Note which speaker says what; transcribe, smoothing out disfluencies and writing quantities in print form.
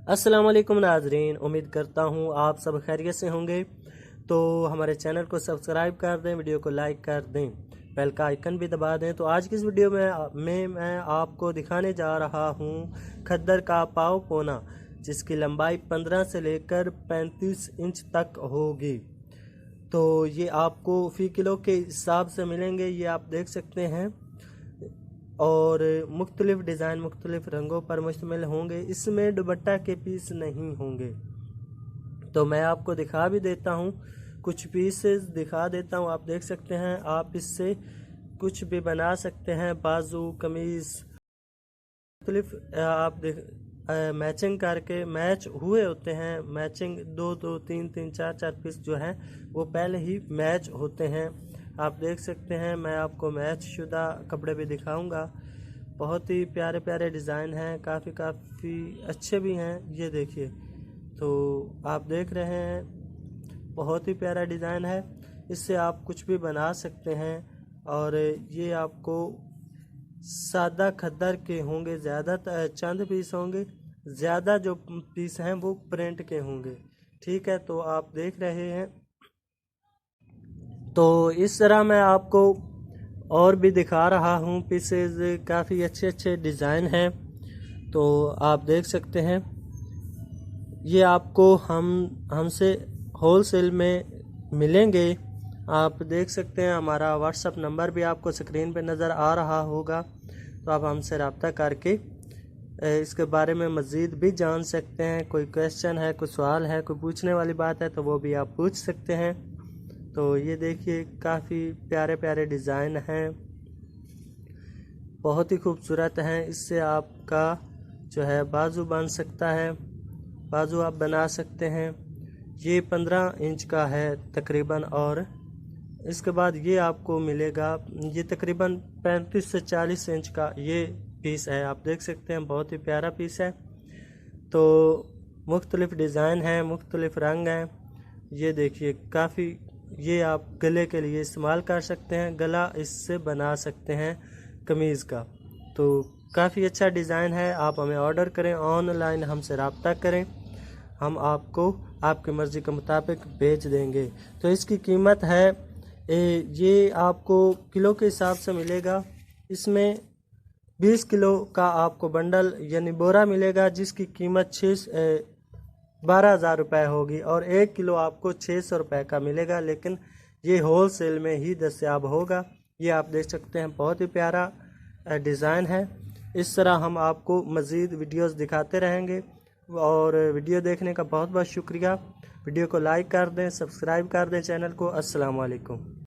Speaker 1: अस्सलाम वालेकुम नाजरीन, उम्मीद करता हूँ आप सब खैरियत से होंगे। तो हमारे चैनल को सब्सक्राइब कर दें, वीडियो को लाइक कर दें, बेल का आइकन भी दबा दें। तो आज की इस वीडियो में मैं आपको दिखाने जा रहा हूँ खद्दर का पाव पोना, जिसकी लंबाई 15 से लेकर 35 इंच तक होगी। तो ये आपको फ़ी किलो के हिसाब से मिलेंगे, ये आप देख सकते हैं। और मुख्तलिफ़ डिज़ाइन मुख्तलिफ़ रंगों पर मुश्तमिल होंगे, इसमें दुपट्टा के पीस नहीं होंगे। तो मैं आपको दिखा भी देता हूँ, कुछ पीसेस दिखा देता हूँ। आप देख सकते हैं, आप इससे कुछ भी बना सकते हैं, बाजू कमीज़ मुख्तलिफ आप देख मैचिंग करके मैच हुए होते हैं। मैचिंग दो दो तीन तीन चार चार पीस जो हैं वो पहले ही मैच होते हैं। आप देख सकते हैं, मैं आपको मैच शुदा कपड़े भी दिखाऊंगा। बहुत ही प्यारे प्यारे डिज़ाइन हैं, काफ़ी अच्छे भी हैं। ये देखिए, तो आप देख रहे हैं, बहुत ही प्यारा डिज़ाइन है। इससे आप कुछ भी बना सकते हैं। और ये आपको सादा खद्दर के होंगे, ज़्यादा चंद पीस होंगे, ज़्यादा जो पीस हैं वो प्रिंट के होंगे। ठीक है, तो आप देख रहे हैं। तो इस तरह मैं आपको और भी दिखा रहा हूँ पीसेज, काफ़ी अच्छे अच्छे डिज़ाइन हैं। तो आप देख सकते हैं, ये आपको हमसे होलसेल में मिलेंगे। आप देख सकते हैं, हमारा व्हाट्सअप नंबर भी आपको स्क्रीन पे नज़र आ रहा होगा। तो आप हमसे रब्ता करके इसके बारे में मज़ीद भी जान सकते हैं। कोई क्वेश्चन है, कोई सवाल है, कोई पूछने वाली बात है तो वो भी आप पूछ सकते हैं। तो ये देखिए, काफ़ी प्यारे प्यारे डिज़ाइन हैं, बहुत ही खूबसूरत हैं। इससे आपका जो है बाजू बन सकता है, बाजू आप बना सकते हैं। ये 15 इंच का है तकरीबन। और इसके बाद ये आपको मिलेगा, ये तकरीबन 35 से 40 इंच का ये पीस है। आप देख सकते हैं, बहुत ही प्यारा पीस है। तो मुख्तलिफ़ डिज़ाइन हैं, मुख्तलिफ़ रंग हैं। ये देखिए, काफ़ी ये आप गले के लिए इस्तेमाल कर सकते हैं, गला इससे बना सकते हैं कमीज़ का। तो काफ़ी अच्छा डिज़ाइन है। आप हमें ऑर्डर करें, ऑनलाइन हमसे रब्ता करें, हम आपको आपकी मर्ज़ी के मुताबिक भेज देंगे। तो इसकी कीमत है, ये आपको किलो के हिसाब से मिलेगा। इसमें 20 किलो का आपको बंडल यानी बोरा मिलेगा, जिसकी कीमत 12,000 रुपये होगी। और 1 किलो आपको 600 रुपये का मिलेगा, लेकिन ये होल सेल में ही दस्तयाब होगा। ये आप देख सकते हैं, बहुत ही प्यारा डिज़ाइन है। इस तरह हम आपको मज़ीद वीडियोस दिखाते रहेंगे। और वीडियो देखने का बहुत बहुत शुक्रिया। वीडियो को लाइक कर दें, सब्सक्राइब कर दें चैनल को। अस्सलाम वालेकुम।